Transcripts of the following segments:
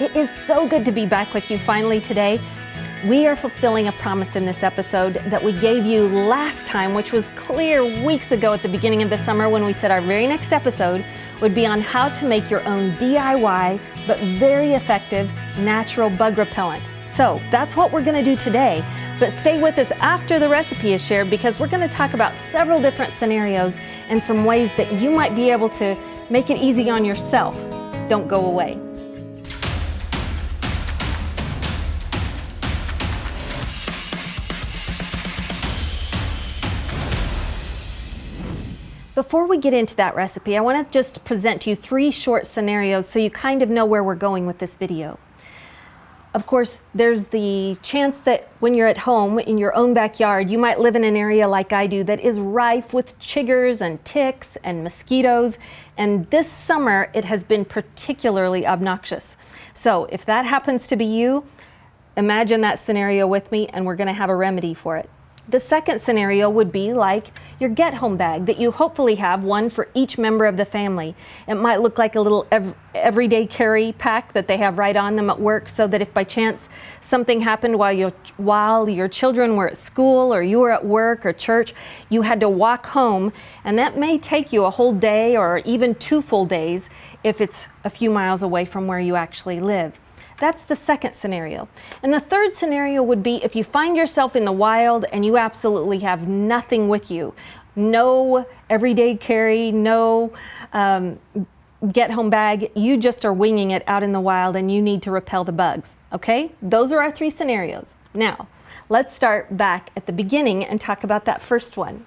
It is so good to be back with you finally today. We are fulfilling a promise in this episode that we gave you last time, which was clear weeks ago at the beginning of the summer when we said our very next episode would be on how to make your own DIY, but very effective natural bug repellent. So that's what we're going to do today, but stay with us after the recipe is shared because we're going to talk about several different scenarios and some ways that you might be able to make it easy on yourself. Don't go away. Before we get into that recipe, I want to just present to you 3 short scenarios so you kind of know where we're going with this video. Of course, there's the chance that when you're at home in your own backyard, you might live in an area like I do that is rife with chiggers and ticks and mosquitoes. And this summer, it has been particularly obnoxious. So if that happens to be you, imagine that scenario with me and we're going to have a remedy for it. The second scenario would be like your get-home bag that you hopefully have one for each member of the family. It might look like a little everyday carry pack that they have right on them at work so that if by chance something happened while your children were at school or you were at work or church, you had to walk home, and that may take you a whole day or even 2 full days if it's a few miles away from where you actually live. That's the second scenario. And the third scenario would be if you find yourself in the wild and you absolutely have nothing with you. No everyday carry, no get-home bag. You just are winging it out in the wild and you need to repel the bugs. Okay? Those are our 3 scenarios. Now, let's start back at the beginning and talk about that first one.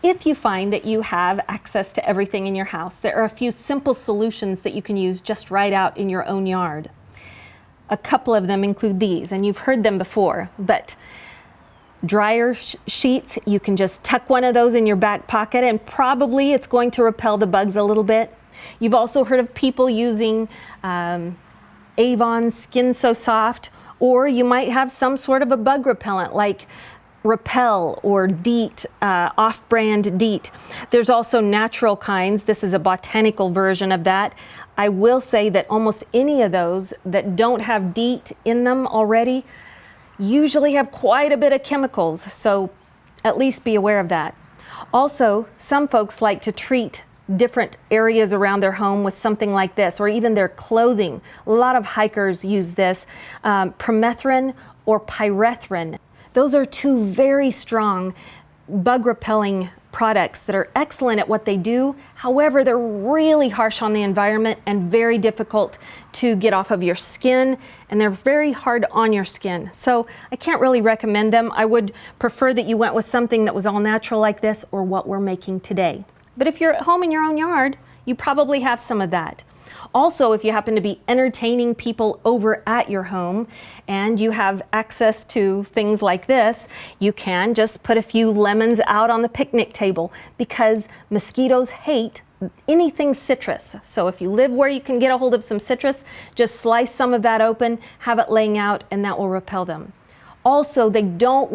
If you find that you have access to everything in your house, there are a few simple solutions that you can use just right out in your own yard. A couple of them include these, and you've heard them before, but dryer sheets, you can just tuck one of those in your back pocket and probably it's going to repel the bugs a little bit. You've also heard of people using Avon Skin So Soft, or you might have some sort of a bug repellent like Repel or DEET, off-brand DEET. There's also natural kinds. This is a botanical version of that. I will say that almost any of those that don't have DEET in them already usually have quite a bit of chemicals, so at least be aware of that. Also, some folks like to treat different areas around their home with something like this, or even their clothing. A lot of hikers use this, permethrin or pyrethrin. Those are 2 very strong bug repelling products that are excellent at what they do. However, they're really harsh on the environment and very difficult to get off of your skin, and they're very hard on your skin. So I can't really recommend them. I would prefer that you went with something that was all natural like this or what we're making today. But if you're at home in your own yard, you probably have some of that. Also, if you happen to be entertaining people over at your home and you have access to things like this, you can just put a few lemons out on the picnic table because mosquitoes hate anything citrus. So if you live where you can get a hold of some citrus, just slice some of that open, have it laying out, and that will repel them. Also, they do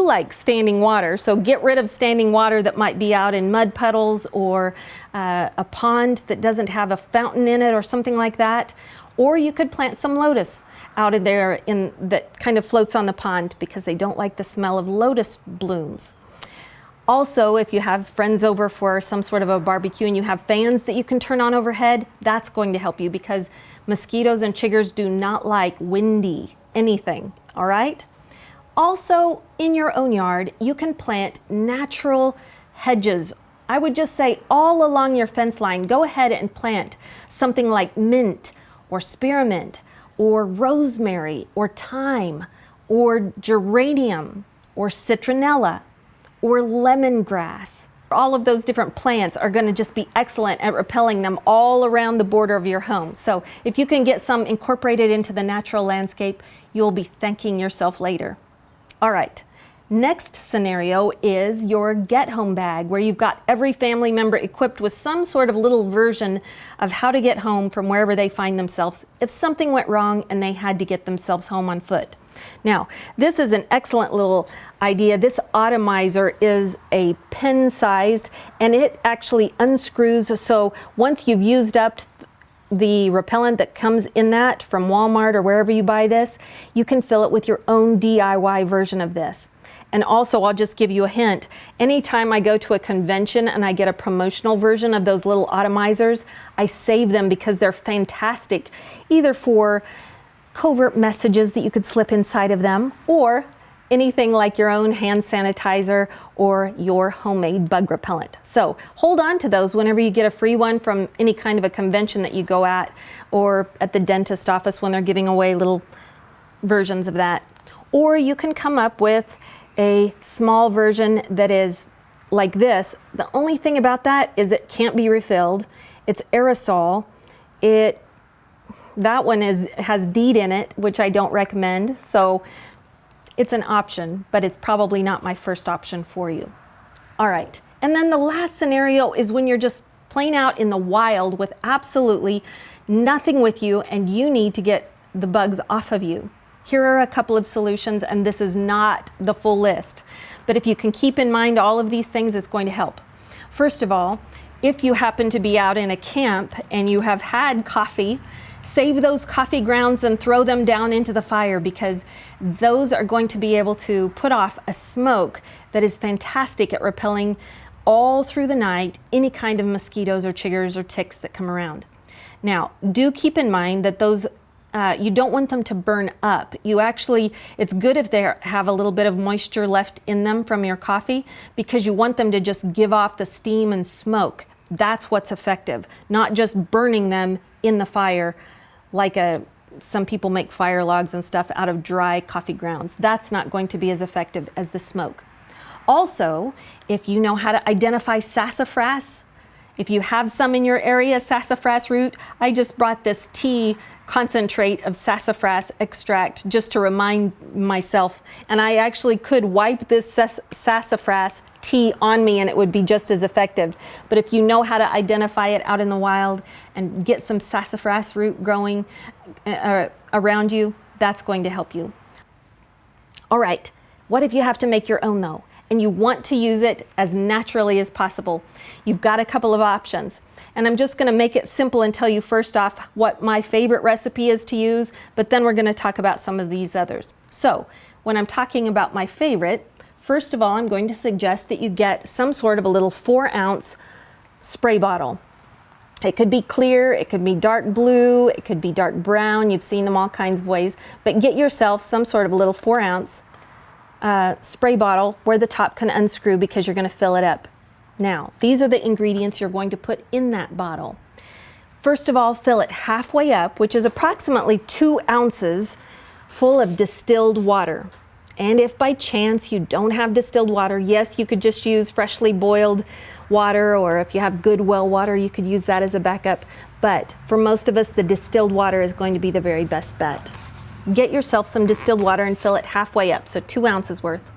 like standing water, so get rid of standing water that might be out in mud puddles or a pond that doesn't have a fountain in it or something like that. Or you could plant some lotus out in there that kind of floats on the pond because they don't like the smell of lotus blooms. Also, if you have friends over for some sort of a barbecue and you have fans that you can turn on overhead, that's going to help you because mosquitoes and chiggers do not like windy anything. All right? Also, in your own yard, you can plant natural hedges. I would just say all along your fence line, go ahead and plant something like mint or spearmint or rosemary or thyme or geranium or citronella or lemongrass. All of those different plants are going to just be excellent at repelling them all around the border of your home. So if you can get some incorporated into the natural landscape, you'll be thanking yourself later. All right, next scenario is your get-home bag, where you've got every family member equipped with some sort of little version of how to get home from wherever they find themselves if something went wrong and they had to get themselves home on foot. Now, this is an excellent little idea. This atomizer is a pen-sized, and it actually unscrews, so once you've used up the repellent that comes in that from Walmart or wherever you buy this, you can fill it with your own DIY version of this. And also, I'll just give you a hint. Anytime I go to a convention and I get a promotional version of those little atomizers, I save them because they're fantastic, either for covert messages that you could slip inside of them, or anything like your own hand sanitizer or your homemade bug repellent. So hold on to those whenever you get a free one from any kind of a convention that you go at, or at the dentist office when they're giving away little versions of that. Or you can come up with a small version that is like this. The only thing about that is it can't be refilled. It's aerosol. That one has DEET in it, which I don't recommend. So it's an option, but it's probably not my first option for you. All right, and then the last scenario is when you're just plain out in the wild with absolutely nothing with you and you need to get the bugs off of you. Here are a couple of solutions, and this is not the full list, but if you can keep in mind all of these things, it's going to help. First of all, if you happen to be out in a camp and you have had coffee, save those coffee grounds and throw them down into the fire, because those are going to be able to put off a smoke that is fantastic at repelling all through the night any kind of mosquitoes or chiggers or ticks that come around. Now, do keep in mind that those you don't want them to burn up. It's good if they have a little bit of moisture left in them from your coffee, because you want them to just give off the steam and smoke. That's what's effective, not just burning them in the fire like some people make fire logs and stuff out of dry coffee grounds. That's not going to be as effective as the smoke. Also, if you know how to identify sassafras, if you have some in your area, sassafras root, I just brought this tea concentrate of sassafras extract just to remind myself, and I actually could wipe this sassafras tea on me and it would be just as effective. But if you know how to identify it out in the wild and get some sassafras root growing around you, that's going to help you. All right, what if you have to make your own though, and you want to use it as naturally as possible? You've got a couple of options. And I'm just going to make it simple and tell you first off what my favorite recipe is to use, but then we're going to talk about some of these others. So when I'm talking about my favorite, first of all, I'm going to suggest that you get some sort of a little 4-ounce spray bottle. It could be clear, it could be dark blue, it could be dark brown. You've seen them all kinds of ways, but get yourself some sort of a little 4-ounce spray bottle where the top can unscrew, because you're going to fill it up. Now, these are the ingredients you're going to put in that bottle. First of all, fill it halfway up, which is approximately 2 ounces full of distilled water. And if by chance you don't have distilled water, yes, you could just use freshly boiled water, or if you have good well water, you could use that as a backup. But for most of us, the distilled water is going to be the very best bet. Get yourself some distilled water and fill it halfway up, so 2 ounces worth.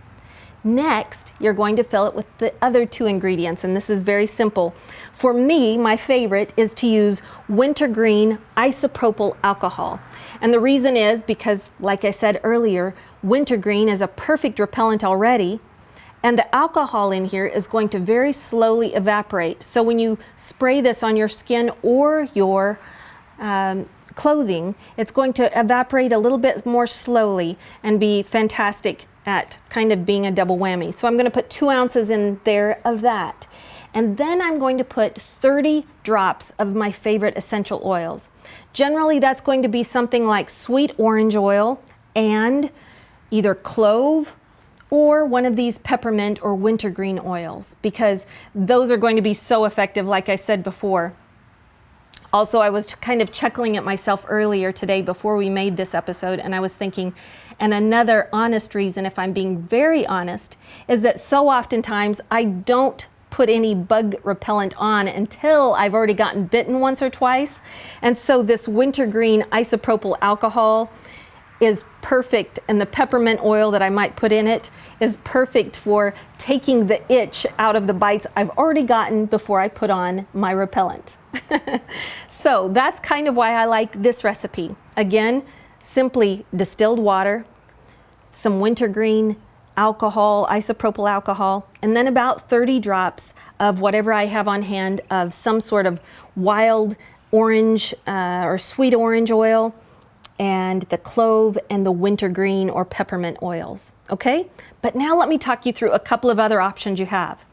Next, you're going to fill it with the other 2 ingredients, and this is very simple. For me, my favorite is to use wintergreen isopropyl alcohol. And the reason is because, like I said earlier, wintergreen is a perfect repellent already, and the alcohol in here is going to very slowly evaporate. So when you spray this on your skin or your clothing, it's going to evaporate a little bit more slowly and be fantastic at kind of being a double whammy. So I'm going to put 2 ounces in there of that. And then I'm going to put 30 drops of my favorite essential oils. Generally, that's going to be something like sweet orange oil and either clove or one of these peppermint or wintergreen oils, because those are going to be so effective, like I said before. Also, I was kind of chuckling at myself earlier today before we made this episode, and I was thinking, and another honest reason, if I'm being very honest, is that so oftentimes I don't put any bug repellent on until I've already gotten bitten once or twice. And so this wintergreen isopropyl alcohol is perfect, and the peppermint oil that I might put in it is perfect for taking the itch out of the bites I've already gotten before I put on my repellent. So that's kind of why I like this recipe. Again, simply distilled water, some wintergreen alcohol, isopropyl alcohol, and then about 30 drops of whatever I have on hand of some sort of wild orange or sweet orange oil, and the clove and the wintergreen or peppermint oils, okay? But now let me talk you through a couple of other options you have.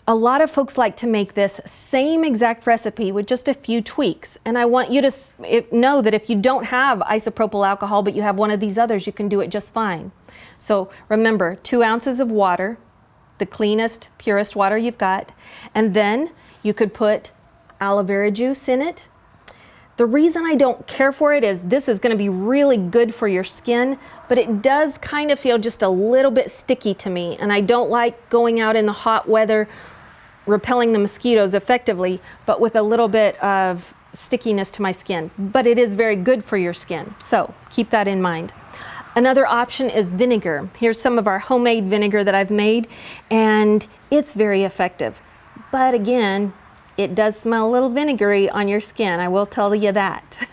A lot of folks like to make this same exact recipe with just a few tweaks, and I want you to know that if you don't have isopropyl alcohol but you have one of these others, you can do it just fine. So remember, 2 ounces of water, the cleanest, purest water you've got, and then you could put aloe vera juice in it. The reason I don't care for it is this is going to be really good for your skin, but it does kind of feel just a little bit sticky to me, and I don't like going out in the hot weather repelling the mosquitoes effectively, but with a little bit of stickiness to my skin. But it is very good for your skin, so keep that in mind. Another option is vinegar. Here's some of our homemade vinegar that I've made, and it's very effective. But again, it does smell a little vinegary on your skin, I will tell you that.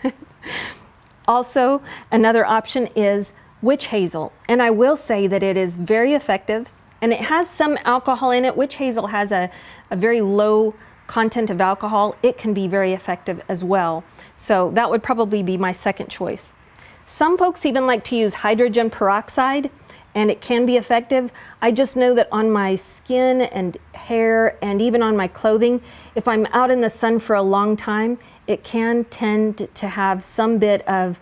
Also, another option is witch hazel, and I will say that it is very effective, and it has some alcohol in it. Witch hazel has a very low content of alcohol. It can be very effective as well. So that would probably be my second choice. Some folks even like to use hydrogen peroxide, and it can be effective. I just know that on my skin and hair and even on my clothing, if I'm out in the sun for a long time, it can tend to have some bit of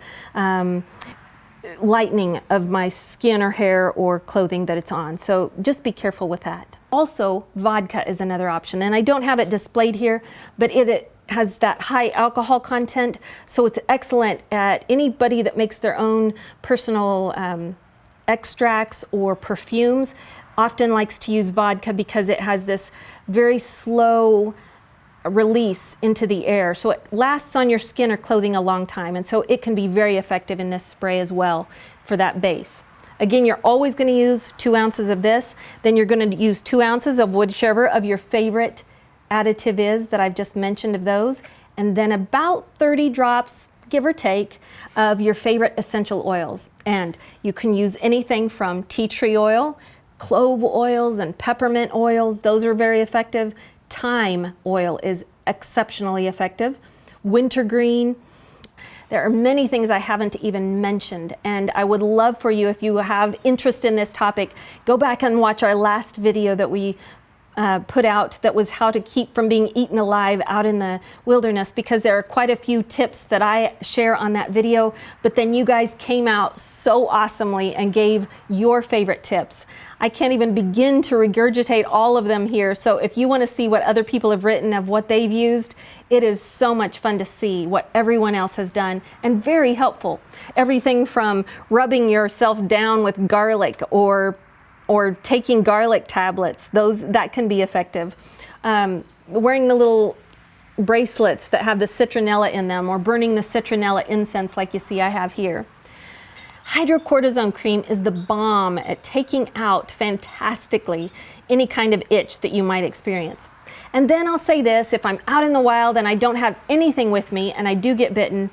lightening of my skin or hair or clothing that it's on. So just be careful with that. Also, vodka is another option, and I don't have it displayed here, but it has that high alcohol content, so it's excellent at anybody that makes their own personal extracts or perfumes. Often likes to use vodka because it has this very slow release into the air, so it lasts on your skin or clothing a long time, and so it can be very effective in this spray as well for that base. Again, you're always going to use 2 ounces of this, then you're going to use 2 ounces of whichever of your favorite additive is that I've just mentioned of those, and then about 30 drops, give or take, of your favorite essential oils. And you can use anything from tea tree oil, clove oils, and peppermint oils. Those are very effective. Thyme oil is exceptionally effective. Wintergreen. There are many things I haven't even mentioned, and I would love for you, if you have interest in this topic, go back and watch our last video that we put out that was how to keep from being eaten alive out in the wilderness, because there are quite a few tips that I share on that video, but then you guys came out so awesomely and gave your favorite tips. I can't even begin to regurgitate all of them here, so if you want to see what other people have written of what they've used, it is so much fun to see what everyone else has done, and very helpful. Everything from rubbing yourself down with garlic or taking garlic tablets, that can be effective. Wearing the little bracelets that have the citronella in them, or burning the citronella incense like you see I have here. Hydrocortisone cream is the bomb at taking out fantastically any kind of itch that you might experience. And then I'll say this, if I'm out in the wild and I don't have anything with me and I do get bitten,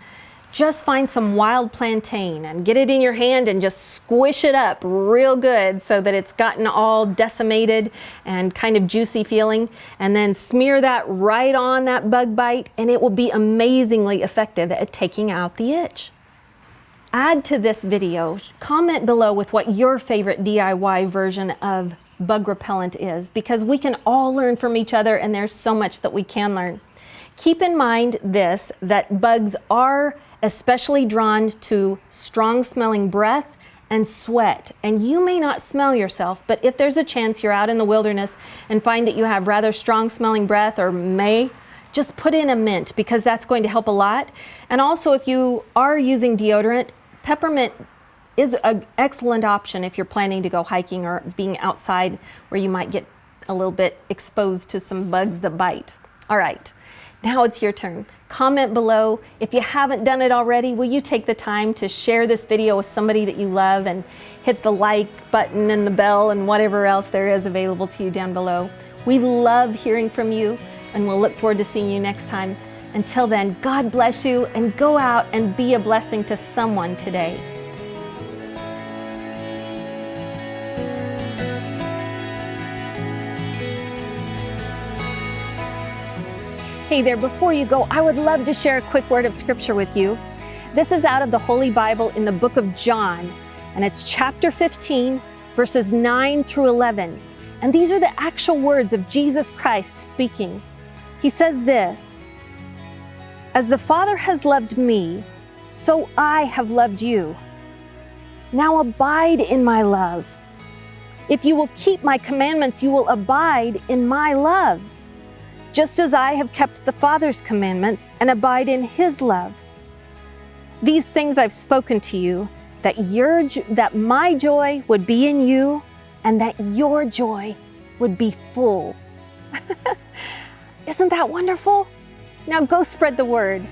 just find some wild plantain and get it in your hand and just squish it up real good so that it's gotten all decimated and kind of juicy feeling, and then smear that right on that bug bite, and it will be amazingly effective at taking out the itch. Add to this video, comment below with what your favorite DIY version of bug repellent is, because we can all learn from each other, and there's so much that we can learn. Keep in mind this, that bugs are especially drawn to strong smelling breath and sweat, and you may not smell yourself, but if there's a chance you're out in the wilderness and find that you have rather strong smelling breath, or just put in a mint, because that's going to help a lot. And also, if you are using deodorant, peppermint is an excellent option if you're planning to go hiking or being outside where you might get a little bit exposed to some bugs that bite. All right, now it's your turn. Comment below. If you haven't done it already, will you take the time to share this video with somebody that you love, and hit the like button and the bell and whatever else there is available to you down below. We love hearing from you, and we'll look forward to seeing you next time. Until then, God bless you, and go out and be a blessing to someone today. Hey there, before you go, I would love to share a quick word of scripture with you. This is out of the Holy Bible in the book of John, and it's chapter 15, verses 9 through 11. And these are the actual words of Jesus Christ speaking. He says this, "As the Father has loved me, so I have loved you. Now abide in my love. If you will keep my commandments, you will abide in my love, just as I have kept the Father's commandments and abide in his love. These things I've spoken to you, that my joy would be in you and that your joy would be full." Isn't that wonderful? Now go spread the word.